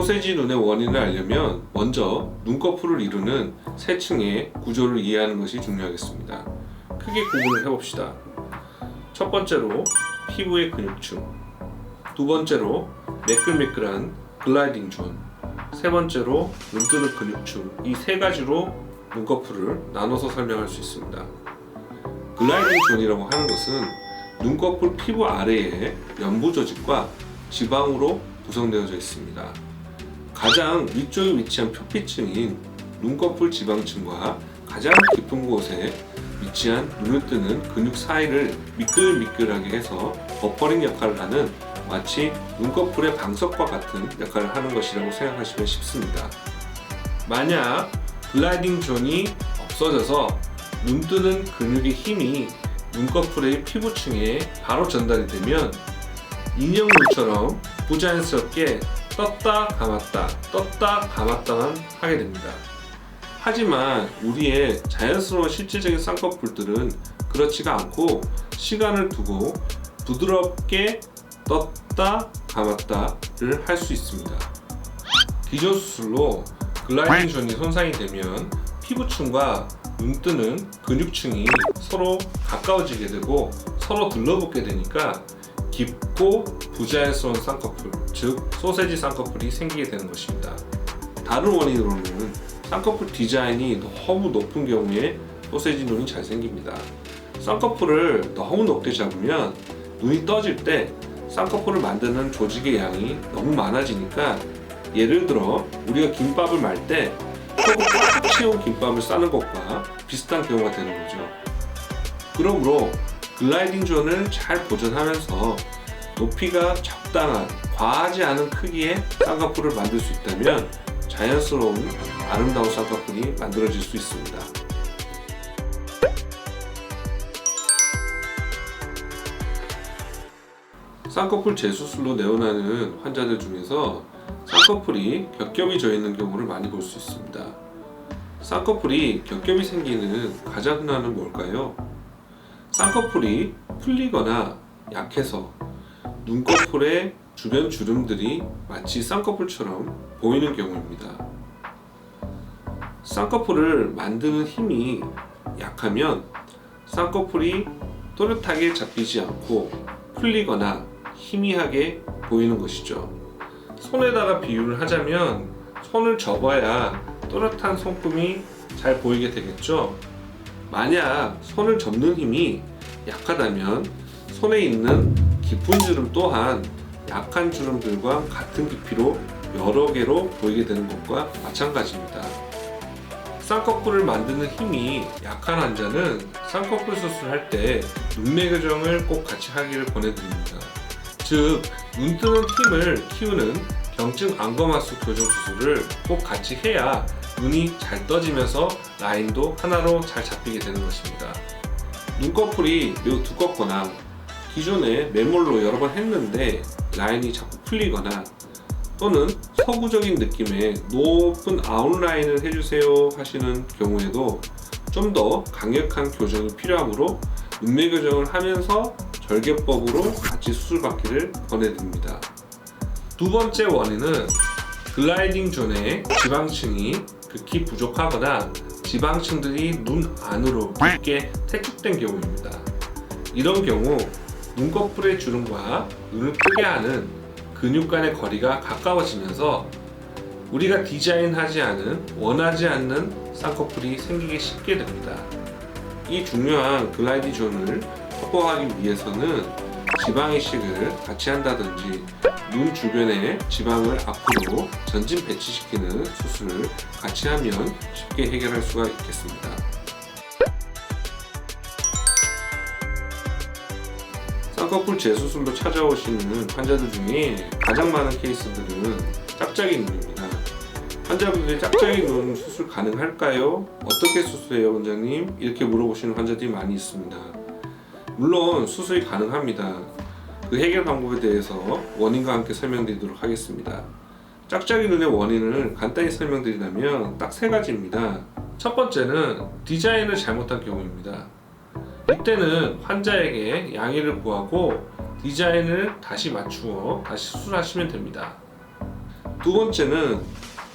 소세지 눈의 원인을 알려면 먼저 눈꺼풀을 이루는 세 층의 구조를 이해하는 것이 중요하겠습니다. 크게 구분을 해봅시다. 첫 번째로 피부의 근육층, 두 번째로 매끌매끌한 글라이딩 존, 세 번째로 눈뜨는 근육층, 이 세 가지로 눈꺼풀을 나눠서 설명할 수 있습니다. 글라이딩 존이라고 하는 것은 눈꺼풀 피부 아래에 연부 조직과 지방으로 구성되어져 있습니다. 가장 위쪽에 위치한 표피층인 눈꺼풀 지방층과 가장 깊은 곳에 위치한 눈을 뜨는 근육 사이를 미끌미끌하게 해서 버퍼링 역할을 하는 마치 눈꺼풀의 방석과 같은 역할을 하는 것이라고 생각하시면 쉽습니다. 만약 글라이딩 존이 없어져서 눈뜨는 근육의 힘이 눈꺼풀의 피부층에 바로 전달이 되면 인형눈처럼 부자연스럽게 떴다 감았다만 하게 됩니다. 하지만 우리의 자연스러운 실질적인 쌍꺼풀들은 그렇지가 않고 시간을 두고 부드럽게 떴다 감았다를 할 수 있습니다. 기존 수술로 글라이딩 존이 손상이 되면 피부층과 눈뜨는 근육층이 서로 가까워지게 되고 서로 들러붙게 되니까 깊고 부자연스러운 쌍꺼풀, 즉 소세지 쌍꺼풀이 생기게 되는 것입니다. 다른 원인으로는 쌍꺼풀 디자인이 너무 높은 경우에 소세지 눈이 잘 생깁니다. 쌍꺼풀을 너무 높게 잡으면 눈이 떠질 때 쌍꺼풀을 만드는 조직의 양이 너무 많아지니까, 예를 들어 우리가 김밥을 말 때 조금 꽉 채운 김밥을 싸는 것과 비슷한 경우가 되는 거죠. 그러므로 글라이딩 존을 잘 보존하면서 높이가 적당한, 과하지 않은 크기의 쌍꺼풀을 만들 수 있다면 자연스러운 아름다운 쌍꺼풀이 만들어질 수 있습니다. 쌍꺼풀 재수술로 내원하는 환자들 중에서 쌍꺼풀이 겹겹이 져 있는 경우를 많이 볼 수 있습니다. 쌍꺼풀이 겹겹이 생기는 가장 흔한 뭘까요? 쌍꺼풀이 풀리거나 약해서 눈꺼풀의 주변 주름들이 마치 쌍꺼풀처럼 보이는 경우입니다. 쌍꺼풀을 만드는 힘이 약하면 쌍꺼풀이 또렷하게 잡히지 않고 풀리거나 희미하게 보이는 것이죠. 손에다가 비유를 하자면 손을 접어야 또렷한 손금이 잘 보이게 되겠죠. 만약 손을 접는 힘이 약하다면 손에 있는 깊은 주름 또한 약한 주름들과 같은 깊이로 여러 개로 보이게 되는 것과 마찬가지입니다. 쌍꺼풀을 만드는 힘이 약한 환자는 쌍꺼풀 수술할 때 눈매 교정을 꼭 같이 하기를 권해드립니다. 즉, 눈뜨는 힘을 키우는 경증 안검하수 교정 수술을 꼭 같이 해야 눈이 잘 떠지면서 라인도 하나로 잘 잡히게 되는 것입니다. 눈꺼풀이 매우 두껍거나 기존에 매몰로 여러 번 했는데 라인이 자꾸 풀리거나 또는 서구적인 느낌의 높은 아웃라인을 해주세요 하시는 경우에도 좀 더 강력한 교정이 필요하므로 눈매 교정을 하면서 절개법으로 같이 수술받기를 권해드립니다. 두 번째 원인은 글라이딩 존의 지방층이 극히 부족하거나 지방층들이 눈 안으로 깊게 퇴축된 경우입니다. 이런 경우 눈꺼풀의 주름과 눈을 뜨게 하는 근육 간의 거리가 가까워지면서 우리가 디자인하지 않은, 원하지 않는 쌍꺼풀이 생기기 쉽게 됩니다. 이 중요한 글라이딩 존을 확보하기 위해서는 지방 이식을 같이 한다든지 눈 주변에 지방을 앞으로 전진 배치시키는 수술을 같이 하면 쉽게 해결할 수가 있겠습니다. 쌍꺼풀 재수술로 찾아오시는 환자들 중에 가장 많은 케이스들은 짝짝이 눈입니다. 환자분들이 짝짝이 눈 수술 가능할까요? 어떻게 수술해요, 원장님? 이렇게 물어보시는 환자들이 많이 있습니다. 물론 수술이 가능합니다. 그 해결 방법에 대해서 원인과 함께 설명드리도록 하겠습니다. 짝짝이 눈의 원인을 간단히 설명드리자면 딱 세 가지입니다. 첫 번째는 디자인을 잘못한 경우입니다. 이때는 환자에게 양해를 구하고 디자인을 다시 맞추어 다시 수술하시면 됩니다. 두 번째는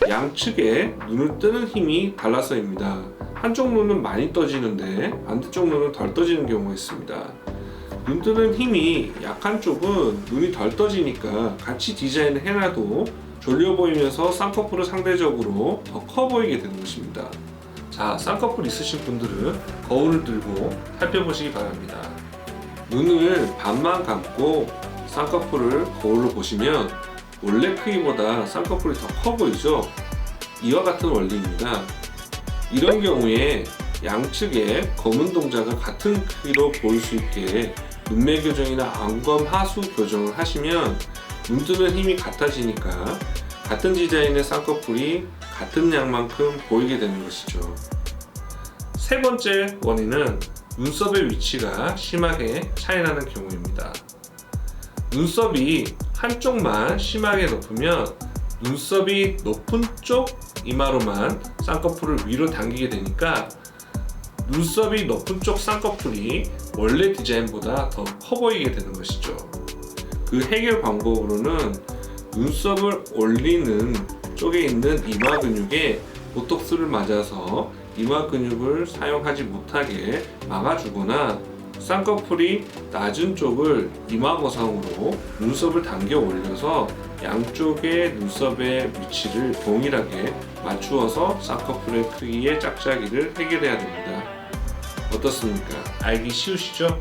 양측에 눈을 뜨는 힘이 달라서입니다. 한쪽 눈은 많이 떠지는데 반대쪽 눈은 덜 떠지는 경우가 있습니다. 눈 뜨는 힘이 약한 쪽은 눈이 덜 떠지니까 같이 디자인을 해놔도 졸려 보이면서 쌍꺼풀은 상대적으로 더 커 보이게 되는 것입니다. 자, 쌍꺼풀 있으신 분들은 거울을 들고 살펴보시기 바랍니다. 눈을 반만 감고 쌍꺼풀을 거울로 보시면 원래 크기보다 쌍꺼풀이 더 커 보이죠? 이와 같은 원리입니다. 이런 경우에 양측의 검은 동자가 같은 크기로 보일 수 있게 눈매 교정이나 안검 하수 교정을 하시면 눈 뜨는 힘이 같아지니까 같은 디자인의 쌍꺼풀이 같은 양만큼 보이게 되는 것이죠. 세 번째 원인은 눈썹의 위치가 심하게 차이나는 경우입니다. 눈썹이 한쪽만 심하게 높으면 눈썹이 높은 쪽 이마로만 쌍꺼풀을 위로 당기게 되니까 눈썹이 높은 쪽 쌍꺼풀이 원래 디자인보다 더 커 보이게 되는 것이죠. 그 해결 방법으로는 눈썹을 올리는 쪽에 있는 이마 근육에 보톡스를 맞아서 이마 근육을 사용하지 못하게 막아주거나 쌍꺼풀이 낮은 쪽을 이마 거상으로 눈썹을 당겨 올려서 양쪽의 눈썹의 위치를 동일하게 맞추어서 쌍꺼풀의 크기의 짝짝이를 해결해야 됩니다. 어떻습니까? 알기 쉬우시죠?